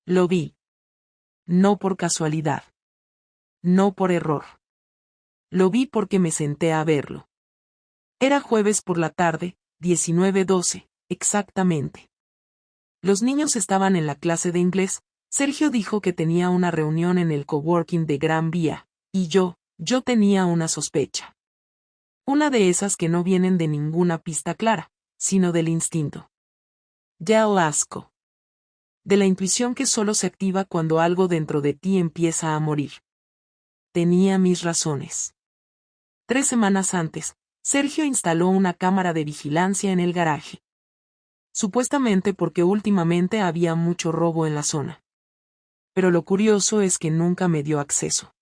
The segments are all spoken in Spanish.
Lo vi. No por casualidad. No por error. Lo vi porque me senté a verlo. Era jueves por la tarde, 19:12, exactamente. Los niños estaban en la clase de inglés. Sergio dijo que tenía una reunión en el coworking de Gran Vía, y yo tenía una sospecha. Una de esas que no vienen de ninguna pista clara, sino del instinto. Del asco. De la intuición que solo se activa cuando algo dentro de ti empieza a morir. Tenía mis razones. 3 semanas antes, Sergio instaló una cámara de vigilancia en el garaje. Supuestamente porque últimamente había mucho robo en la zona. Pero lo curioso es que nunca me dio acceso.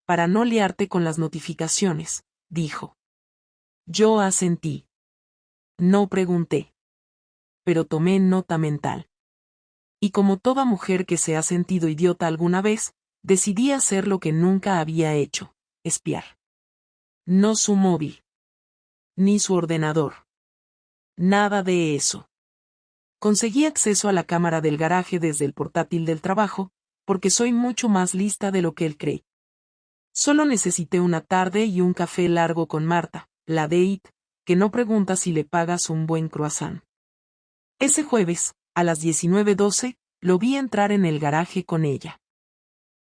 Para no liarte con las notificaciones, dijo. Yo asentí. No pregunté. Pero tomé nota mental. Y como toda mujer que se ha sentido idiota alguna vez, decidí hacer lo que nunca había hecho, espiar. No su móvil. Ni su ordenador. Nada de eso. Conseguí acceso a la cámara del garaje desde el portátil del trabajo, porque soy mucho más lista de lo que él cree. Solo necesité una tarde y un café largo con Marta, la de IT, que no pregunta si le pagas un buen croissant. Ese jueves, a las 19:12, lo vi entrar en el garaje con ella.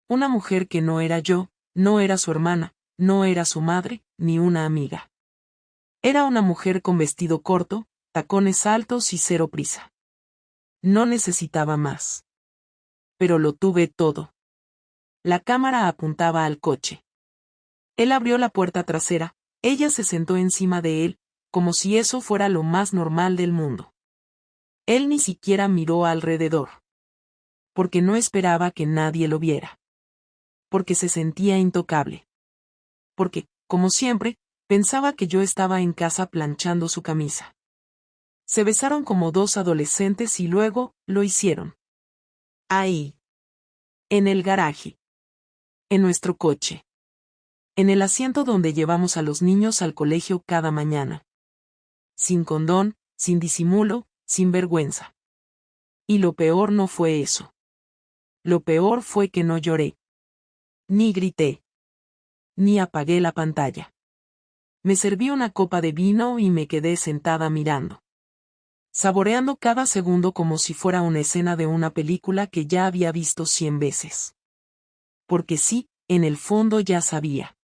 Una mujer que no era yo, no era su hermana, no era su madre, ni una amiga. Era una mujer con vestido corto, tacones altos y cero prisa. No necesitaba más. Pero lo tuve todo. La cámara apuntaba al coche. Él abrió la puerta trasera, ella se sentó encima de él, como si eso fuera lo más normal del mundo. Él ni siquiera miró alrededor. Porque no esperaba que nadie lo viera. Porque se sentía intocable. Porque, como siempre, pensaba que yo estaba en casa planchando su camisa. Se besaron como dos adolescentes y luego, lo hicieron. Ahí. En el garaje. En nuestro coche. En el asiento donde llevamos a los niños al colegio cada mañana. Sin condón, sin disimulo, sin vergüenza. Y lo peor no fue eso. Lo peor fue que no lloré. Ni grité. Ni apagué la pantalla. Me serví una copa de vino y me quedé sentada mirando. Saboreando cada segundo como si fuera una escena de una película que ya había visto 100 veces. Porque sí, en el fondo ya sabía.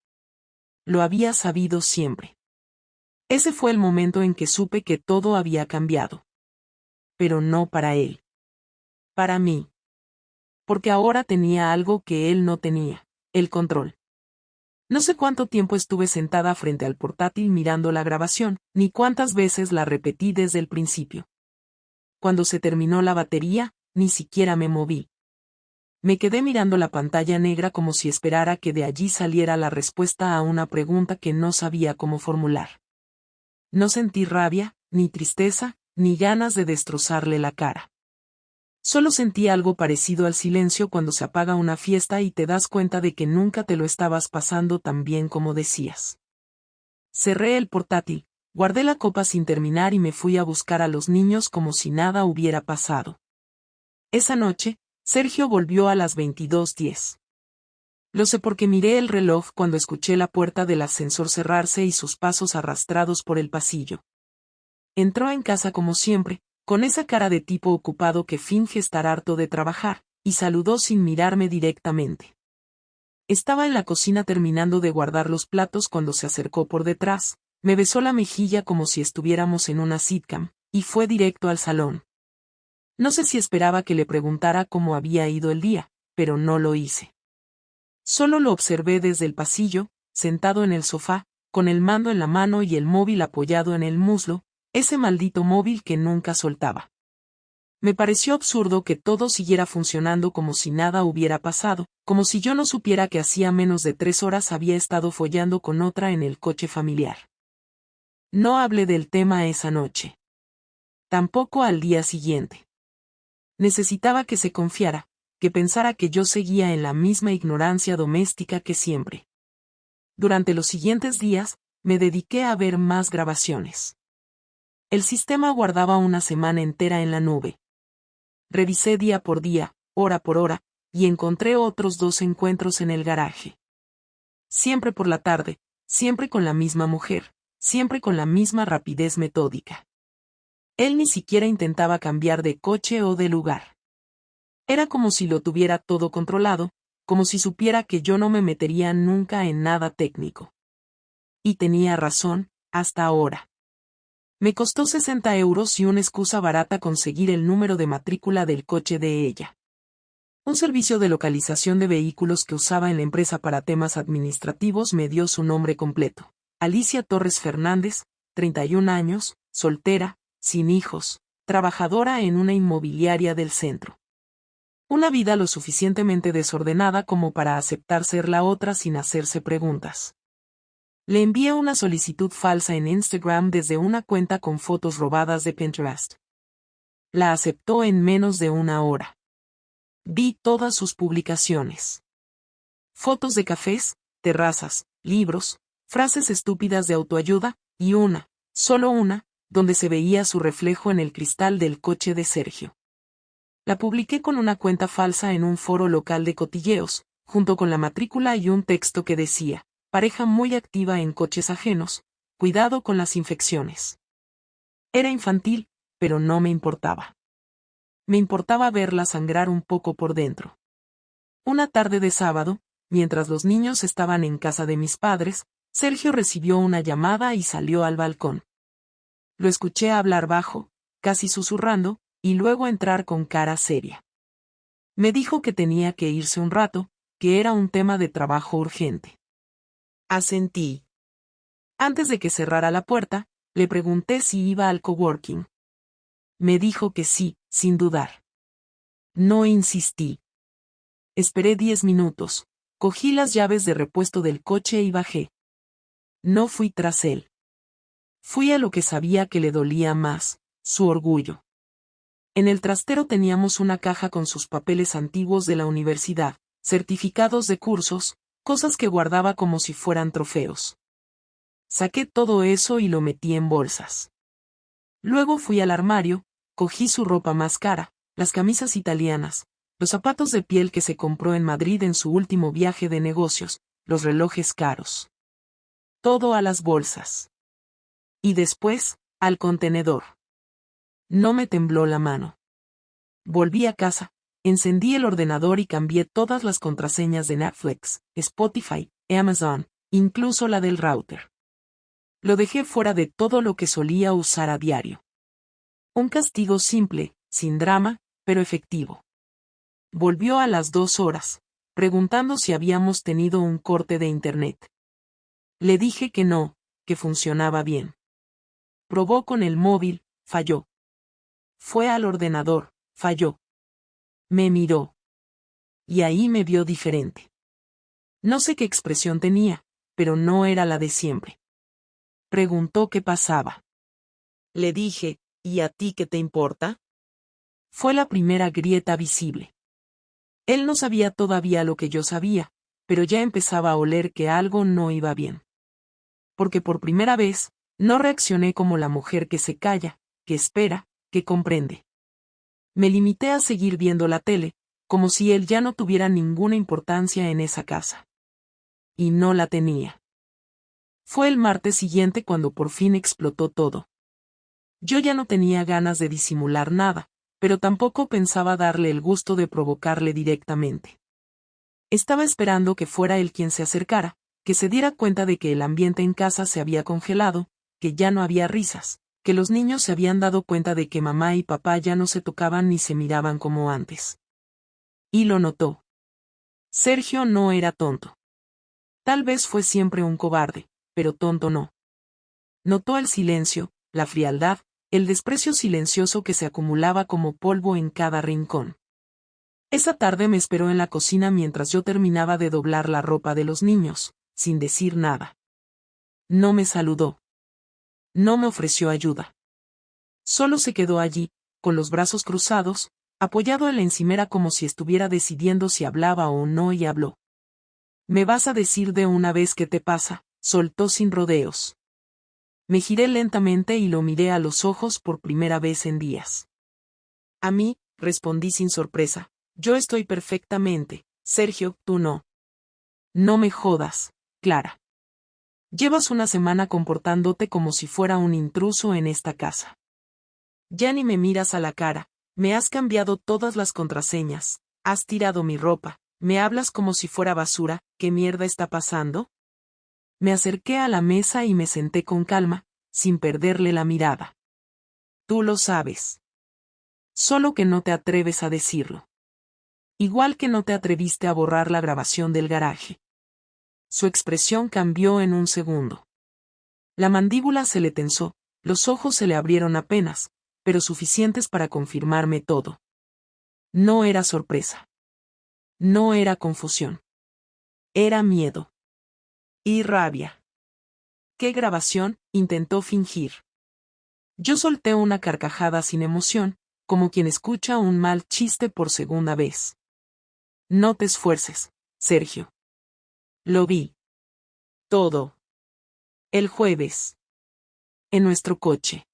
Lo había sabido siempre. Ese fue el momento en que supe que todo había cambiado. Pero no para él. Para mí. Porque ahora tenía algo que él no tenía, el control. No sé cuánto tiempo estuve sentada frente al portátil mirando la grabación, ni cuántas veces la repetí desde el principio. Cuando se terminó la batería, ni siquiera me moví. Me quedé mirando la pantalla negra como si esperara que de allí saliera la respuesta a una pregunta que no sabía cómo formular. No sentí rabia, ni tristeza, ni ganas de destrozarle la cara. Solo sentí algo parecido al silencio cuando se apaga una fiesta y te das cuenta de que nunca te lo estabas pasando tan bien como decías. Cerré el portátil, guardé la copa sin terminar y me fui a buscar a los niños como si nada hubiera pasado. Esa noche, Sergio volvió a las 22:10. Lo sé porque miré el reloj cuando escuché la puerta del ascensor cerrarse y sus pasos arrastrados por el pasillo. Entró en casa como siempre, con esa cara de tipo ocupado que finge estar harto de trabajar, y saludó sin mirarme directamente. Estaba en la cocina terminando de guardar los platos cuando se acercó por detrás, me besó la mejilla como si estuviéramos en una sitcom, y fue directo al salón. No sé si esperaba que le preguntara cómo había ido el día, pero no lo hice. Solo lo observé desde el pasillo, sentado en el sofá, con el mando en la mano y el móvil apoyado en el muslo, ese maldito móvil que nunca soltaba. Me pareció absurdo que todo siguiera funcionando como si nada hubiera pasado, como si yo no supiera que hacía menos de 3 horas había estado follando con otra en el coche familiar. No hablé del tema esa noche. Tampoco al día siguiente. Necesitaba que se confiara, que pensara que yo seguía en la misma ignorancia doméstica que siempre. Durante los siguientes días, me dediqué a ver más grabaciones. El sistema guardaba una semana entera en la nube. Revisé día por día, hora por hora, y encontré otros 2 encuentros en el garaje. Siempre por la tarde, siempre con la misma mujer, siempre con la misma rapidez metódica. Él ni siquiera intentaba cambiar de coche o de lugar. Era como si lo tuviera todo controlado, como si supiera que yo no me metería nunca en nada técnico. Y tenía razón, hasta ahora. Me costó 60 euros y una excusa barata conseguir el número de matrícula del coche de ella. Un servicio de localización de vehículos que usaba en la empresa para temas administrativos me dio su nombre completo. Alicia Torres Fernández, 31 años, soltera, sin hijos, trabajadora en una inmobiliaria del centro. Una vida lo suficientemente desordenada como para aceptar ser la otra sin hacerse preguntas. Le envié una solicitud falsa en Instagram desde una cuenta con fotos robadas de Pinterest. La aceptó en menos de una hora. Vi todas sus publicaciones. Fotos de cafés, terrazas, libros, frases estúpidas de autoayuda, y una, solo una, donde se veía su reflejo en el cristal del coche de Sergio. La publiqué con una cuenta falsa en un foro local de cotilleos, junto con la matrícula y un texto que decía: pareja muy activa en coches ajenos, cuidado con las infecciones. Era infantil, pero no me importaba. Me importaba verla sangrar un poco por dentro. Una tarde de sábado, mientras los niños estaban en casa de mis padres, Sergio recibió una llamada y salió al balcón. Lo escuché hablar bajo, casi susurrando, y luego entrar con cara seria. Me dijo que tenía que irse un rato, que era un tema de trabajo urgente. Asentí. Antes de que cerrara la puerta, le pregunté si iba al coworking. Me dijo que sí, sin dudar. No insistí. Esperé 10 minutos, cogí las llaves de repuesto del coche y bajé. No fui tras él. Fui a lo que sabía que le dolía más, su orgullo. En el trastero teníamos una caja con sus papeles antiguos de la universidad, certificados de cursos, cosas que guardaba como si fueran trofeos. Saqué todo eso y lo metí en bolsas. Luego fui al armario, cogí su ropa más cara, las camisas italianas, los zapatos de piel que se compró en Madrid en su último viaje de negocios, los relojes caros. Todo a las bolsas. Y después, al contenedor. No me tembló la mano. Volví a casa, encendí el ordenador y cambié todas las contraseñas de Netflix, Spotify, Amazon, incluso la del router. Lo dejé fuera de todo lo que solía usar a diario. Un castigo simple, sin drama, pero efectivo. Volvió a las 2 horas, preguntando si habíamos tenido un corte de internet. Le dije que no, que funcionaba bien. Probó con el móvil, falló. Fue al ordenador, falló. Me miró. Y ahí me vio diferente. No sé qué expresión tenía, pero no era la de siempre. Preguntó qué pasaba. Le dije, ¿y a ti qué te importa? Fue la primera grieta visible. Él no sabía todavía lo que yo sabía, pero ya empezaba a oler que algo no iba bien. Porque por primera vez, no reaccioné como la mujer que se calla, que espera, que comprende. Me limité a seguir viendo la tele, como si él ya no tuviera ninguna importancia en esa casa. Y no la tenía. Fue el martes siguiente cuando por fin explotó todo. Yo ya no tenía ganas de disimular nada, pero tampoco pensaba darle el gusto de provocarle directamente. Estaba esperando que fuera él quien se acercara, que se diera cuenta de que el ambiente en casa se había congelado, que ya no había risas, que los niños se habían dado cuenta de que mamá y papá ya no se tocaban ni se miraban como antes. Y lo notó. Sergio no era tonto. Tal vez fue siempre un cobarde, pero tonto no. Notó el silencio, la frialdad, el desprecio silencioso que se acumulaba como polvo en cada rincón. Esa tarde me esperó en la cocina mientras yo terminaba de doblar la ropa de los niños, sin decir nada. No me saludó. No me ofreció ayuda. Solo se quedó allí, con los brazos cruzados, apoyado en la encimera como si estuviera decidiendo si hablaba o no y habló. «¿Me vas a decir de una vez qué te pasa?», soltó sin rodeos. Me giré lentamente y lo miré a los ojos por primera vez en días. «A mí», respondí sin sorpresa, Yo estoy perfectamente, Sergio, tú no. No me jodas, Clara. Llevas una semana comportándote como si fuera un intruso en esta casa. Ya ni me miras a la cara, me has cambiado todas las contraseñas, has tirado mi ropa, me hablas como si fuera basura, ¿qué mierda está pasando? Me acerqué a la mesa y me senté con calma, sin perderle la mirada. Tú lo sabes. Solo que no te atreves a decirlo. Igual que no te atreviste a borrar la grabación del garaje. Su expresión cambió en un segundo. La mandíbula se le tensó, los ojos se le abrieron apenas, pero suficientes para confirmarme todo. No era sorpresa. No era confusión. Era miedo. Y rabia. ¿Qué grabación? Intentó fingir. Yo solté una carcajada sin emoción, como quien escucha un mal chiste por segunda vez. No te esfuerces, Sergio. Lo vi. Todo. El jueves. En nuestro coche.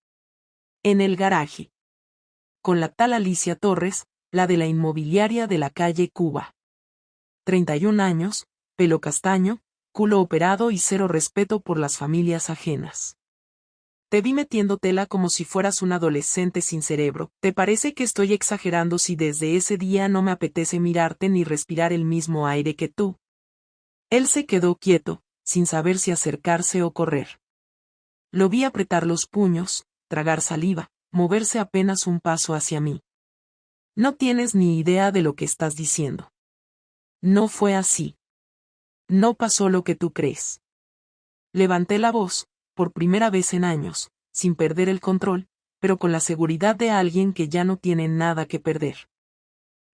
En el garaje. Con la tal Alicia Torres, la de la inmobiliaria de la calle Cuba. 31 años, pelo castaño, culo operado y cero respeto por las familias ajenas. Te vi metiendo tela como si fueras un adolescente sin cerebro. ¿Te parece que estoy exagerando si desde ese día no me apetece mirarte ni respirar el mismo aire que tú? Él se quedó quieto, sin saber si acercarse o correr. Lo vi apretar los puños, tragar saliva, moverse apenas un paso hacia mí. No tienes ni idea de lo que estás diciendo. No fue así. No pasó lo que tú crees. Levanté la voz, por primera vez en años, sin perder el control, pero con la seguridad de alguien que ya no tiene nada que perder.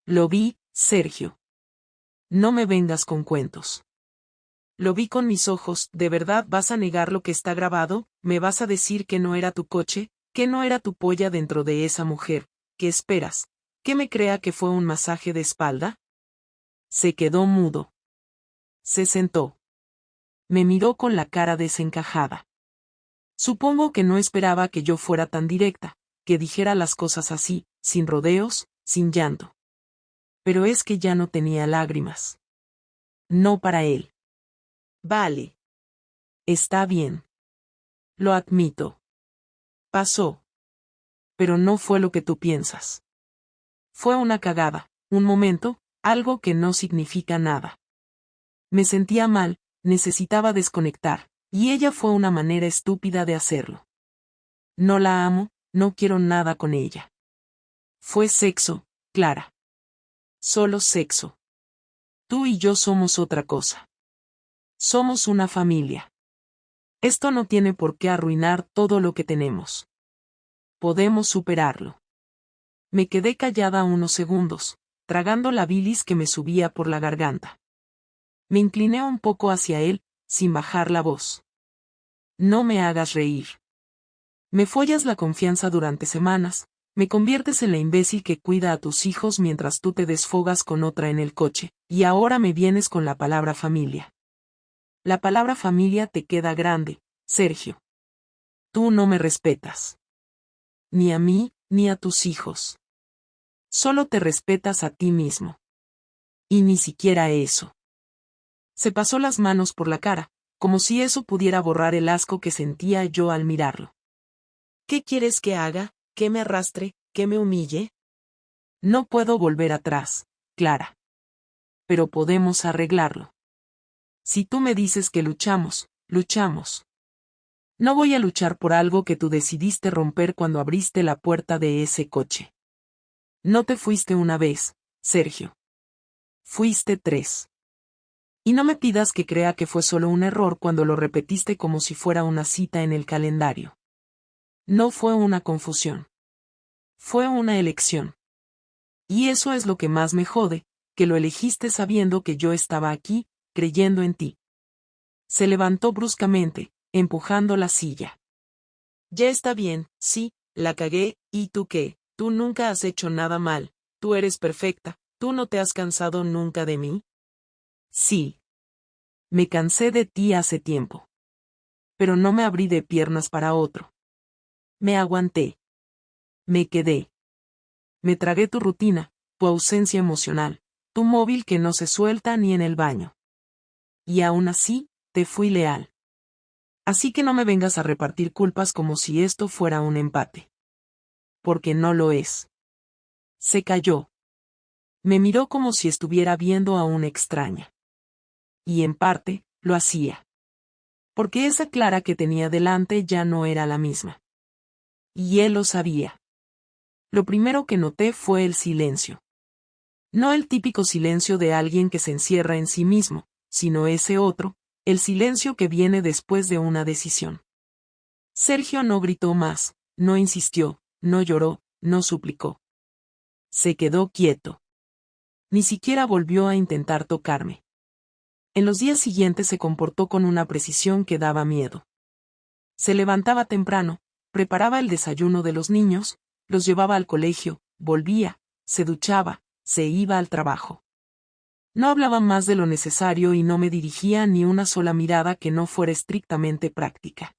Lo vi, Sergio. No me vengas con cuentos. Lo vi con mis ojos. ¿De verdad vas a negar lo que está grabado? ¿Me vas a decir que no era tu coche, que no era tu polla dentro de esa mujer? ¿Qué esperas? ¿Que me crea que fue un masaje de espalda? Se quedó mudo. Se sentó. Me miró con la cara desencajada. Supongo que no esperaba que yo fuera tan directa, que dijera las cosas así, sin rodeos, sin llanto. Pero es que ya no tenía lágrimas. No para él. Vale. Está bien. Lo admito. Pasó. Pero no fue lo que tú piensas. Fue una cagada, un momento, algo que no significa nada. Me sentía mal, necesitaba desconectar, y ella fue una manera estúpida de hacerlo. No la amo, no quiero nada con ella. Fue sexo, Clara. Solo sexo. Tú y yo somos otra cosa. Somos una familia. Esto no tiene por qué arruinar todo lo que tenemos. Podemos superarlo. Me quedé callada unos segundos, tragando la bilis que me subía por la garganta. Me incliné un poco hacia él, sin bajar la voz. No me hagas reír. Me follas la confianza durante semanas, me conviertes en la imbécil que cuida a tus hijos mientras tú te desfogas con otra en el coche, y ahora me vienes con la palabra familia. La palabra familia te queda grande, Sergio. Tú no me respetas. Ni a mí, ni a tus hijos. Solo te respetas a ti mismo. Y ni siquiera eso. Se pasó las manos por la cara, como si eso pudiera borrar el asco que sentía yo al mirarlo. ¿Qué quieres que haga? ¿Que me arrastre? ¿Que me humille? No puedo volver atrás, Clara. Pero podemos arreglarlo. Si tú me dices que luchamos, luchamos. No voy a luchar por algo que tú decidiste romper cuando abriste la puerta de ese coche. No te fuiste una vez, Sergio. Fuiste 3. Y no me pidas que crea que fue solo un error cuando lo repetiste como si fuera una cita en el calendario. No fue una confusión. Fue una elección. Y eso es lo que más me jode, que lo elegiste sabiendo que yo estaba aquí, creyendo en ti. Se levantó bruscamente, empujando la silla. Ya está bien, sí, la cagué, ¿y tú qué? Tú nunca has hecho nada mal, tú eres perfecta, ¿tú no te has cansado nunca de mí? Sí. Me cansé de ti hace tiempo. Pero no me abrí de piernas para otro. Me aguanté. Me quedé. Me tragué tu rutina, tu ausencia emocional, tu móvil que no se suelta ni en el baño. Y aún así, te fui leal. Así que no me vengas a repartir culpas como si esto fuera un empate. Porque no lo es. Se calló. Me miró como si estuviera viendo a una extraña. Y en parte, lo hacía. Porque esa Clara que tenía delante ya no era la misma. Y él lo sabía. Lo primero que noté fue el silencio. No el típico silencio de alguien que se encierra en sí mismo, sino ese otro, el silencio que viene después de una decisión. Sergio no gritó más, no insistió, no lloró, no suplicó. Se quedó quieto. Ni siquiera volvió a intentar tocarme. En los días siguientes se comportó con una precisión que daba miedo. Se levantaba temprano, preparaba el desayuno de los niños, los llevaba al colegio, volvía, se duchaba, se iba al trabajo. No hablaba más de lo necesario y no me dirigía ni una sola mirada que no fuera estrictamente práctica.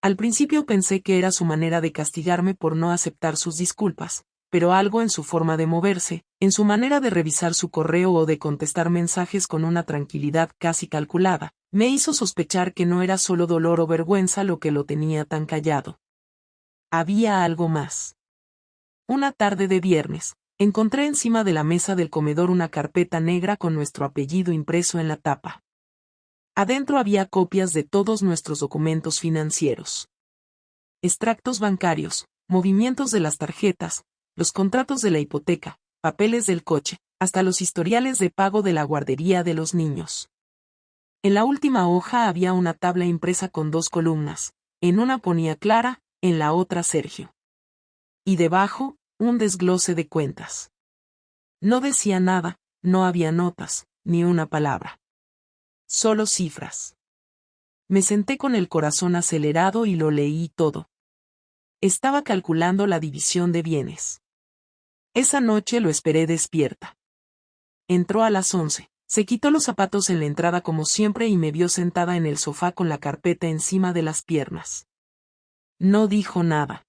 Al principio pensé que era su manera de castigarme por no aceptar sus disculpas, pero algo en su forma de moverse, en su manera de revisar su correo o de contestar mensajes con una tranquilidad casi calculada, me hizo sospechar que no era solo dolor o vergüenza lo que lo tenía tan callado. Había algo más. Una tarde de viernes, encontré encima de la mesa del comedor una carpeta negra con nuestro apellido impreso en la tapa. Adentro había copias de todos nuestros documentos financieros. Extractos bancarios, movimientos de las tarjetas, los contratos de la hipoteca, papeles del coche, hasta los historiales de pago de la guardería de los niños. En la última hoja había una tabla impresa con 2 columnas, en una ponía Clara, en la otra Sergio. Y debajo, un desglose de cuentas. No decía nada, no había notas, ni una palabra. Solo cifras. Me senté con el corazón acelerado y lo leí todo. Estaba calculando la división de bienes. Esa noche lo esperé despierta. Entró a las 11, se quitó los zapatos en la entrada como siempre y me vio sentada en el sofá con la carpeta encima de las piernas. No dijo nada.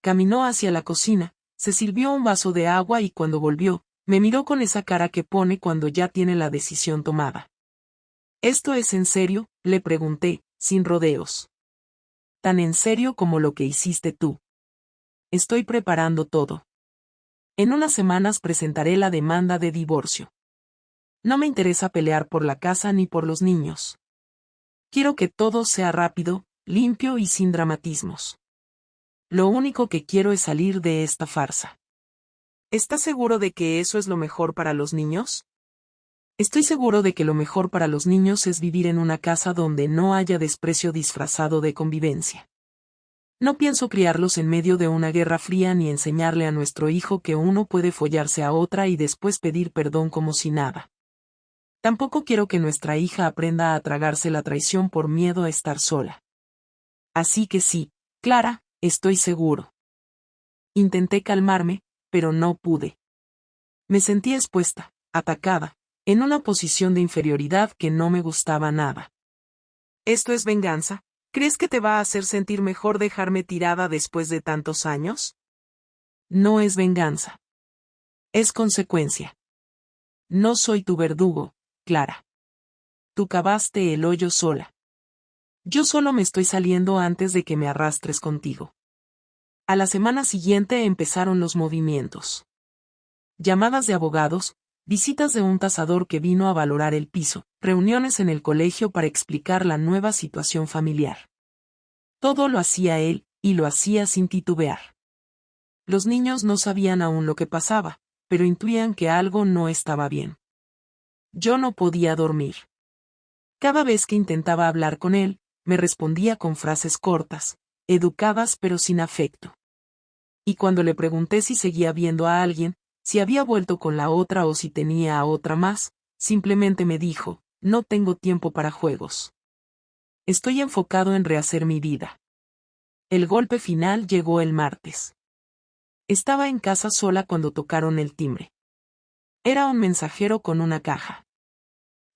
Caminó hacia la cocina, se sirvió un vaso de agua y cuando volvió, me miró con esa cara que pone cuando ya tiene la decisión tomada. ¿Esto es en serio?, le pregunté, sin rodeos. Tan en serio como lo que hiciste tú. Estoy preparando todo. En unas semanas presentaré la demanda de divorcio. No me interesa pelear por la casa ni por los niños. Quiero que todo sea rápido, limpio y sin dramatismos. Lo único que quiero es salir de esta farsa. ¿Estás seguro de que eso es lo mejor para los niños? Estoy seguro de que lo mejor para los niños es vivir en una casa donde no haya desprecio disfrazado de convivencia. No pienso criarlos en medio de una guerra fría ni enseñarle a nuestro hijo que uno puede follarse a otra y después pedir perdón como si nada. Tampoco quiero que nuestra hija aprenda a tragarse la traición por miedo a estar sola. Así que sí, Clara, estoy seguro. Intenté calmarme, pero no pude. Me sentí expuesta, atacada, en una posición de inferioridad que no me gustaba nada. ¿Esto es venganza? ¿Crees que te va a hacer sentir mejor dejarme tirada después de tantos años? No es venganza. Es consecuencia. No soy tu verdugo, Clara. Tú cavaste el hoyo sola. Yo solo me estoy saliendo antes de que me arrastres contigo. A la semana siguiente empezaron los movimientos. Llamadas de abogados, visitas de un tasador que vino a valorar el piso, reuniones en el colegio para explicar la nueva situación familiar. Todo lo hacía él, y lo hacía sin titubear. Los niños no sabían aún lo que pasaba, pero intuían que algo no estaba bien. Yo no podía dormir. Cada vez que intentaba hablar con él, me respondía con frases cortas, educadas pero sin afecto. Y cuando le pregunté si seguía viendo a alguien, si había vuelto con la otra o si tenía a otra más, simplemente me dijo, no tengo tiempo para juegos. Estoy enfocado en rehacer mi vida. El golpe final llegó el martes. Estaba en casa sola cuando tocaron el timbre. Era un mensajero con una caja.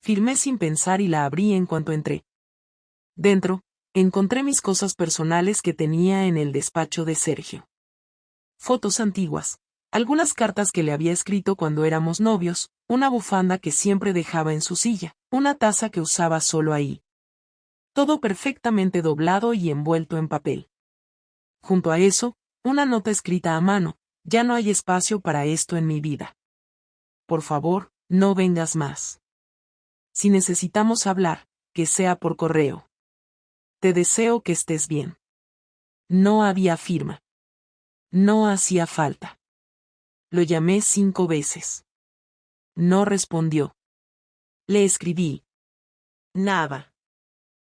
Firmé sin pensar y la abrí en cuanto entré. Dentro, encontré mis cosas personales que tenía en el despacho de Sergio. Fotos antiguas, Algunas cartas que le había escrito cuando éramos novios, una bufanda que siempre dejaba en su silla, una taza que usaba solo ahí. Todo perfectamente doblado y envuelto en papel. Junto a eso, una nota escrita a mano: ya no hay espacio para esto en mi vida. Por favor, no vengas más. Si necesitamos hablar, que sea por correo. Te deseo que estés bien. No había firma. No hacía falta. Lo llamé 5 veces. No respondió. Le escribí. Nada.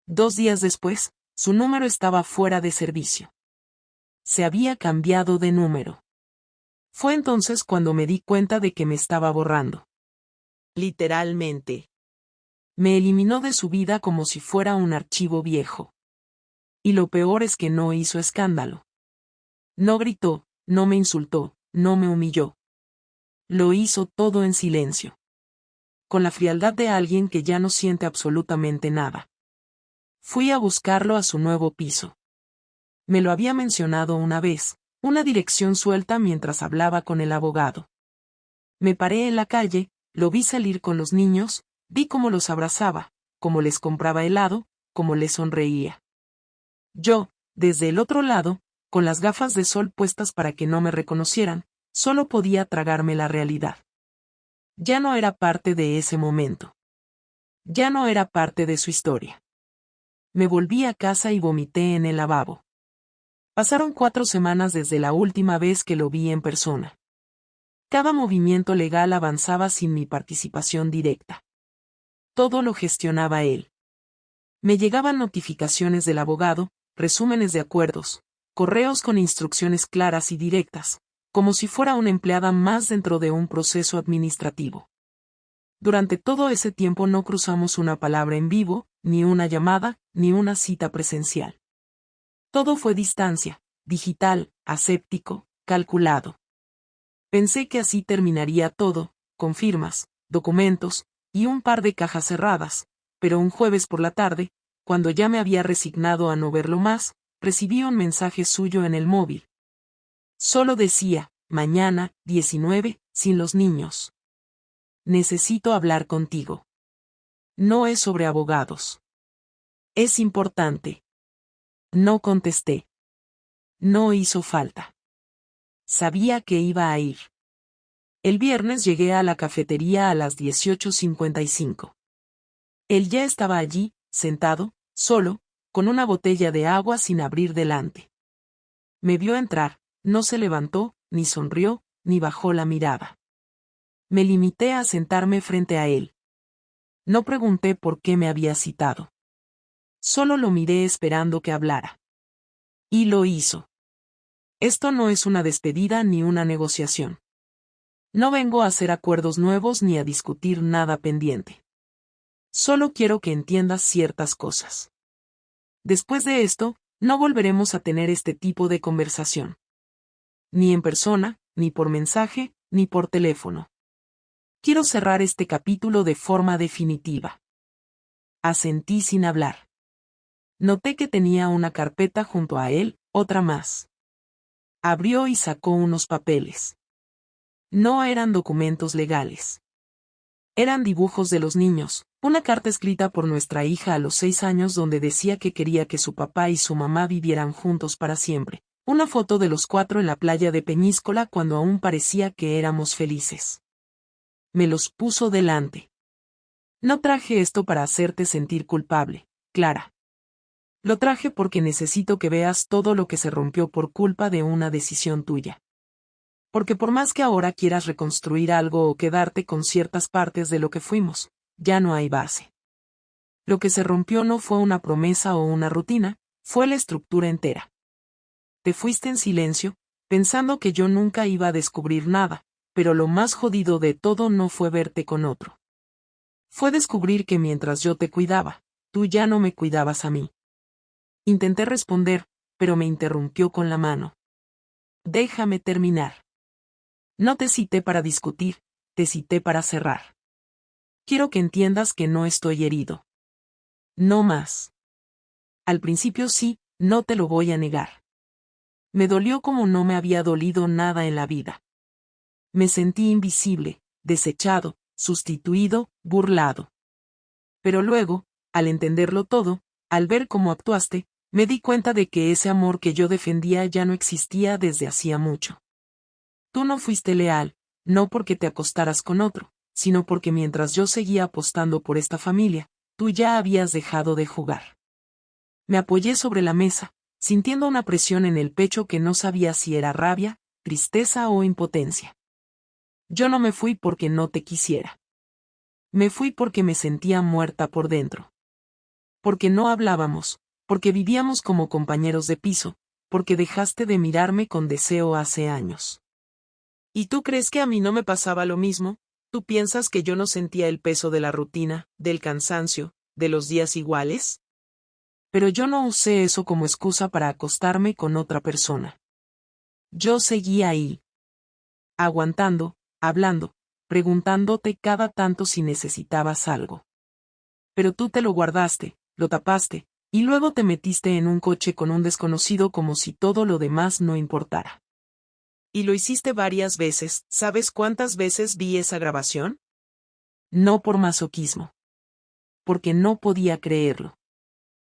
2 días después, su número estaba fuera de servicio. Se había cambiado de número. Fue entonces cuando me di cuenta de que me estaba borrando. Literalmente. Me eliminó de su vida como si fuera un archivo viejo. Y lo peor es que no hizo escándalo. No gritó, no me insultó, no me humilló. Lo hizo todo en silencio. Con la frialdad de alguien que ya no siente absolutamente nada. Fui a buscarlo a su nuevo piso. Me lo había mencionado una vez, una dirección suelta mientras hablaba con el abogado. Me paré en la calle, lo vi salir con los niños, vi cómo los abrazaba, cómo les compraba helado, cómo les sonreía. Yo, desde el otro lado, con las gafas de sol puestas para que no me reconocieran, solo podía tragarme la realidad. Ya no era parte de ese momento. Ya no era parte de su historia. Me volví a casa y vomité en el lavabo. Pasaron 4 semanas desde la última vez que lo vi en persona. Cada movimiento legal avanzaba sin mi participación directa. Todo lo gestionaba él. Me llegaban notificaciones del abogado, resúmenes de acuerdos, correos con instrucciones claras y directas, como si fuera una empleada más dentro de un proceso administrativo. Durante todo ese tiempo no cruzamos una palabra en vivo, ni una llamada, ni una cita presencial. Todo fue distancia, digital, aséptico, calculado. Pensé que así terminaría todo, con firmas, documentos, y un par de cajas cerradas, pero un jueves por la tarde, cuando ya me había resignado a no verlo más, recibí un mensaje suyo en el móvil. Solo decía: mañana, 19, sin los niños. Necesito hablar contigo. No es sobre abogados. Es importante. No contesté. No hizo falta. Sabía que iba a ir. El viernes llegué a la cafetería a las 18:55. Él ya estaba allí, sentado, solo, con una botella de agua sin abrir delante. Me vio entrar, no se levantó, ni sonrió, ni bajó la mirada. Me limité a sentarme frente a él. No pregunté por qué me había citado. Solo lo miré esperando que hablara. Y lo hizo. Esto no es una despedida ni una negociación. No vengo a hacer acuerdos nuevos ni a discutir nada pendiente. Solo quiero que entiendas ciertas cosas. Después de esto, no volveremos a tener este tipo de conversación. Ni en persona, ni por mensaje, ni por teléfono. Quiero cerrar este capítulo de forma definitiva. Asentí sin hablar. Noté que tenía una carpeta junto a él, otra más. Abrió y sacó unos papeles. No eran documentos legales. Eran dibujos de los niños, una carta escrita por nuestra hija a los 6 años donde decía que quería que su papá y su mamá vivieran juntos para siempre, una foto de los 4 en la playa de Peñíscola cuando aún parecía que éramos felices. Me los puso delante. No traje esto para hacerte sentir culpable, Clara. Lo traje porque necesito que veas todo lo que se rompió por culpa de una decisión tuya. Porque por más que ahora quieras reconstruir algo o quedarte con ciertas partes de lo que fuimos, ya no hay base. Lo que se rompió no fue una promesa o una rutina, fue la estructura entera. Te fuiste en silencio, pensando que yo nunca iba a descubrir nada, pero lo más jodido de todo no fue verte con otro. Fue descubrir que mientras yo te cuidaba, tú ya no me cuidabas a mí. Intenté responder, pero me interrumpió con la mano. Déjame terminar. No te cité para discutir, te cité para cerrar. Quiero que entiendas que no estoy herido. No más. Al principio sí, no te lo voy a negar. Me dolió como no me había dolido nada en la vida. Me sentí invisible, desechado, sustituido, burlado. Pero luego, al entenderlo todo, al ver cómo actuaste, me di cuenta de que ese amor que yo defendía ya no existía desde hacía mucho. Tú no fuiste leal, no porque te acostaras con otro, sino porque mientras yo seguía apostando por esta familia, tú ya habías dejado de jugar. Me apoyé sobre la mesa, sintiendo una presión en el pecho que no sabía si era rabia, tristeza o impotencia. Yo no me fui porque no te quisiera. Me fui porque me sentía muerta por dentro. Porque no hablábamos, porque vivíamos como compañeros de piso, porque dejaste de mirarme con deseo hace años. ¿Y tú crees que a mí no me pasaba lo mismo? ¿Tú piensas que yo no sentía el peso de la rutina, del cansancio, de los días iguales? Pero yo no usé eso como excusa para acostarme con otra persona. Yo seguía ahí. Aguantando, hablando, preguntándote cada tanto si necesitabas algo. Pero tú te lo guardaste, lo tapaste, y luego te metiste en un coche con un desconocido como si todo lo demás no importara. Y lo hiciste varias veces, ¿sabes cuántas veces vi esa grabación? No por masoquismo. Porque no podía creerlo.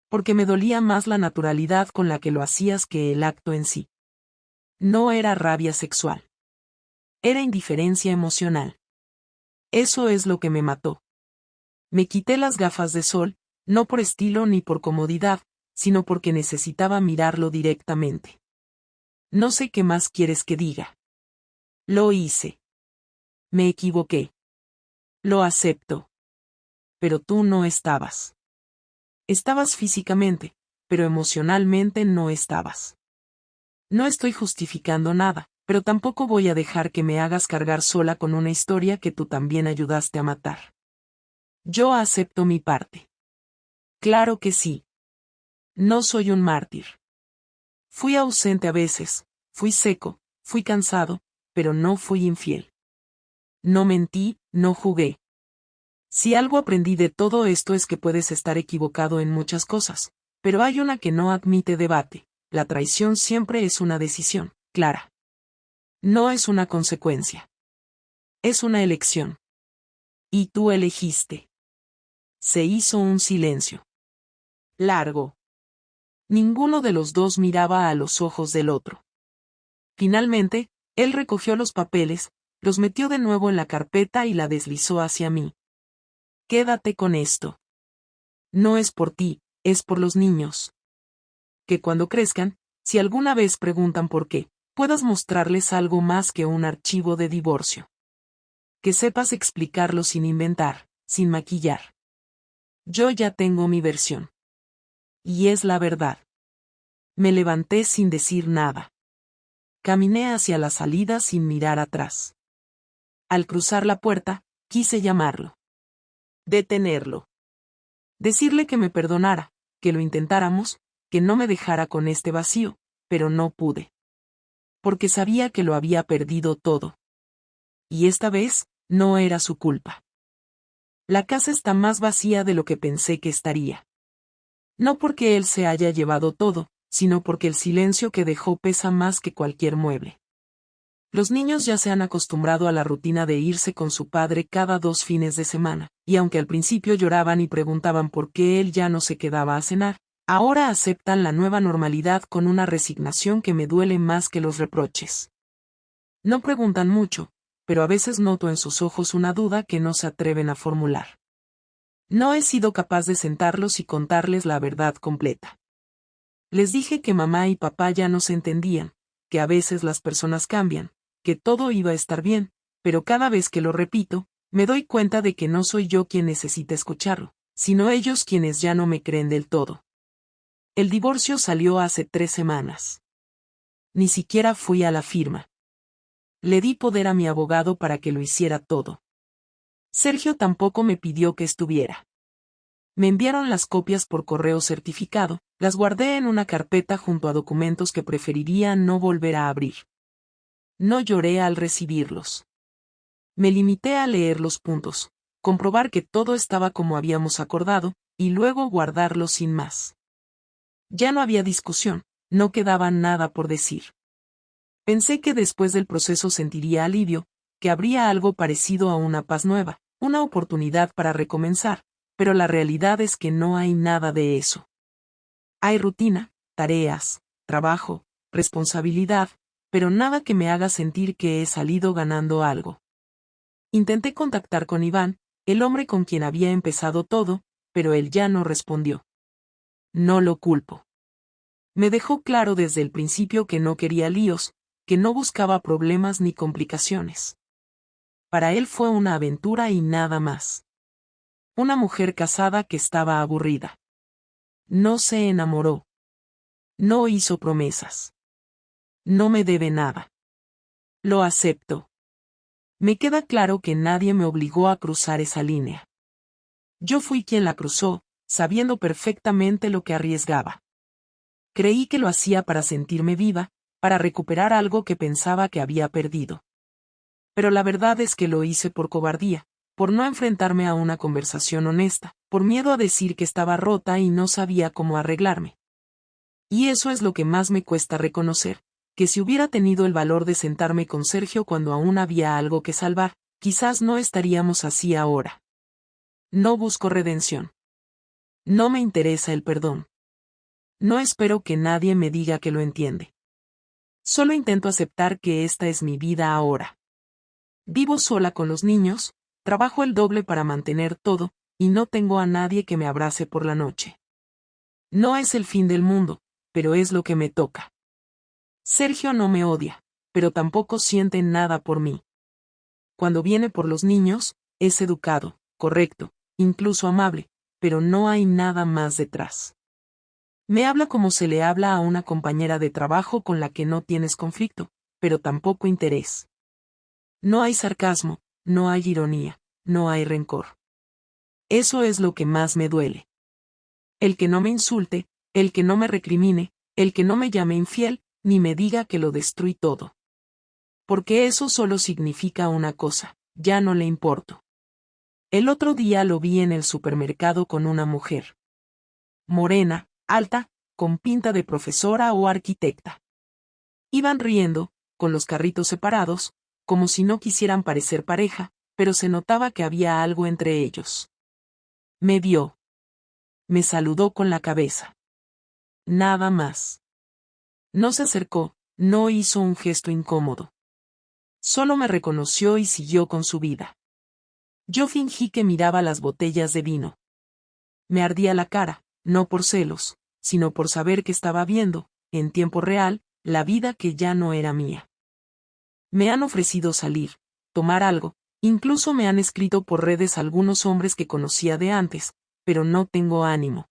Porque me dolía más la naturalidad con la que lo hacías que el acto en sí. No era rabia sexual. Era indiferencia emocional. Eso es lo que me mató. Me quité las gafas de sol, no por estilo ni por comodidad, sino porque necesitaba mirarlo directamente. No sé qué más quieres que diga. Lo hice. Me equivoqué. Lo acepto. Pero tú no estabas. Estabas físicamente, pero emocionalmente no estabas. No estoy justificando nada, pero tampoco voy a dejar que me hagas cargar sola con una historia que tú también ayudaste a matar. Yo acepto mi parte. Claro que sí. No soy un mártir. Fui ausente a veces, fui seco, fui cansado, pero no fui infiel. No mentí, no jugué. Si algo aprendí de todo esto es que puedes estar equivocado en muchas cosas, pero hay una que no admite debate: la traición siempre es una decisión, Clara. No es una consecuencia. Es una elección. Y tú elegiste. Se hizo un silencio largo. Ninguno de los dos miraba a los ojos del otro. Finalmente, él recogió los papeles, los metió de nuevo en la carpeta y la deslizó hacia mí. Quédate con esto. No es por ti, es por los niños. Que cuando crezcan, si alguna vez preguntan por qué, puedas mostrarles algo más que un archivo de divorcio. Que sepas explicarlo sin inventar, sin maquillar. Yo ya tengo mi versión. Y es la verdad. Me levanté sin decir nada. Caminé hacia la salida sin mirar atrás. Al cruzar la puerta, quise llamarlo. Detenerlo. Decirle que me perdonara, que lo intentáramos, que no me dejara con este vacío, pero no pude. Porque sabía que lo había perdido todo. Y esta vez, no era su culpa. La casa está más vacía de lo que pensé que estaría. No porque él se haya llevado todo, sino porque el silencio que dejó pesa más que cualquier mueble. Los niños ya se han acostumbrado a la rutina de irse con su padre cada 2 fines de semana, y aunque al principio lloraban y preguntaban por qué él ya no se quedaba a cenar, ahora aceptan la nueva normalidad con una resignación que me duele más que los reproches. No preguntan mucho, pero a veces noto en sus ojos una duda que no se atreven a formular. No he sido capaz de sentarlos y contarles la verdad completa. Les dije que mamá y papá ya no se entendían, que a veces las personas cambian, que todo iba a estar bien, pero cada vez que lo repito, me doy cuenta de que no soy yo quien necesita escucharlo, sino ellos quienes ya no me creen del todo. El divorcio salió hace 3 semanas. Ni siquiera fui a la firma. Le di poder a mi abogado para que lo hiciera todo. Sergio tampoco me pidió que estuviera. Me enviaron las copias por correo certificado, las guardé en una carpeta junto a documentos que preferiría no volver a abrir. No lloré al recibirlos. Me limité a leer los puntos, comprobar que todo estaba como habíamos acordado, y luego guardarlos sin más. Ya no había discusión, no quedaba nada por decir. Pensé que después del proceso sentiría alivio, que habría algo parecido a una paz nueva, una oportunidad para recomenzar, pero la realidad es que no hay nada de eso. Hay rutina, tareas, trabajo, responsabilidad, pero nada que me haga sentir que he salido ganando algo. Intenté contactar con Iván, el hombre con quien había empezado todo, pero él ya no respondió. No lo culpo. Me dejó claro desde el principio que no quería líos, que no buscaba problemas ni complicaciones. Para él fue una aventura y nada más. Una mujer casada que estaba aburrida. No se enamoró. No hizo promesas. No me debe nada. Lo acepto. Me queda claro que nadie me obligó a cruzar esa línea. Yo fui quien la cruzó, sabiendo perfectamente lo que arriesgaba. Creí que lo hacía para sentirme viva, para recuperar algo que pensaba que había perdido. Pero la verdad es que lo hice por cobardía, por no enfrentarme a una conversación honesta, por miedo a decir que estaba rota y no sabía cómo arreglarme. Y eso es lo que más me cuesta reconocer, que si hubiera tenido el valor de sentarme con Sergio cuando aún había algo que salvar, quizás no estaríamos así ahora. No busco redención. No me interesa el perdón. No espero que nadie me diga que lo entiende. Solo intento aceptar que esta es mi vida ahora. Vivo sola con los niños, trabajo el doble para mantener todo, y no tengo a nadie que me abrace por la noche. No es el fin del mundo, pero es lo que me toca. Sergio no me odia, pero tampoco siente nada por mí. Cuando viene por los niños, es educado, correcto, incluso amable, pero no hay nada más detrás. Me habla como se le habla a una compañera de trabajo con la que no tienes conflicto, pero tampoco interés. No hay sarcasmo, no hay ironía, no hay rencor. Eso es lo que más me duele. El que no me insulte, el que no me recrimine, el que no me llame infiel, ni me diga que lo destruí todo. Porque eso solo significa una cosa, ya no le importo. El otro día lo vi en el supermercado con una mujer. Morena, alta, con pinta de profesora o arquitecta. Iban riendo, con los carritos separados, como si no quisieran parecer pareja, pero se notaba que había algo entre ellos. Me vio. Me saludó con la cabeza. Nada más. No se acercó, no hizo un gesto incómodo. Solo me reconoció y siguió con su vida. Yo fingí que miraba las botellas de vino. Me ardía la cara, no por celos, sino por saber que estaba viendo, en tiempo real, la vida que ya no era mía. Me han ofrecido salir, tomar algo, incluso me han escrito por redes algunos hombres que conocía de antes, pero no tengo ánimo.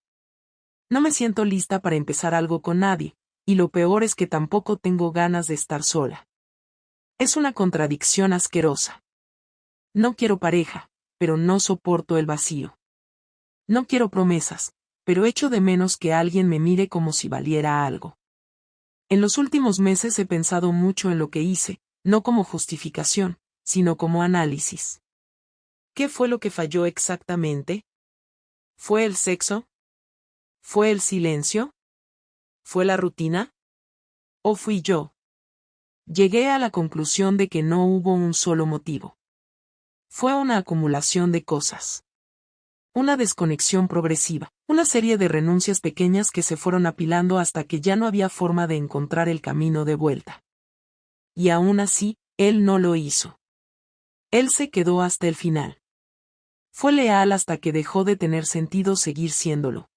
No me siento lista para empezar algo con nadie, y lo peor es que tampoco tengo ganas de estar sola. Es una contradicción asquerosa. No quiero pareja, pero no soporto el vacío. No quiero promesas, pero echo de menos que alguien me mire como si valiera algo. En los últimos meses he pensado mucho en lo que hice, no como justificación, sino como análisis. ¿Qué fue lo que falló exactamente? ¿Fue el sexo? ¿Fue el silencio? ¿Fue la rutina? ¿O fui yo? Llegué a la conclusión de que no hubo un solo motivo. Fue una acumulación de cosas. Una desconexión progresiva, una serie de renuncias pequeñas que se fueron apilando hasta que ya no había forma de encontrar el camino de vuelta. Y aún así, él no lo hizo. Él se quedó hasta el final. Fue leal hasta que dejó de tener sentido seguir siéndolo.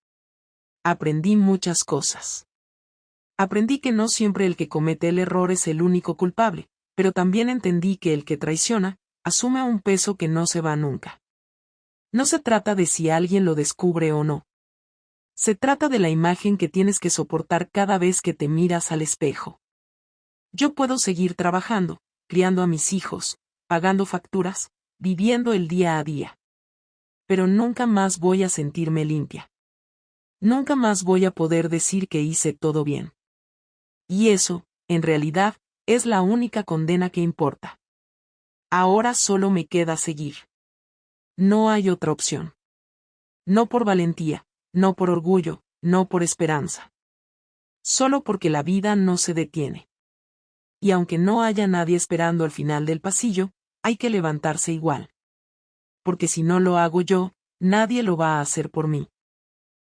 Aprendí muchas cosas. Aprendí que no siempre el que comete el error es el único culpable, pero también entendí que el que traiciona, asume un peso que no se va nunca. No se trata de si alguien lo descubre o no. Se trata de la imagen que tienes que soportar cada vez que te miras al espejo. Yo puedo seguir trabajando, criando a mis hijos, pagando facturas, viviendo el día a día. Pero nunca más voy a sentirme limpia. Nunca más voy a poder decir que hice todo bien. Y eso, en realidad, es la única condena que importa. Ahora solo me queda seguir. No hay otra opción. No por valentía, no por orgullo, no por esperanza. Solo porque la vida no se detiene. Y aunque no haya nadie esperando al final del pasillo, Hay que levantarse igual. Porque si no lo hago yo, nadie lo va a hacer por mí.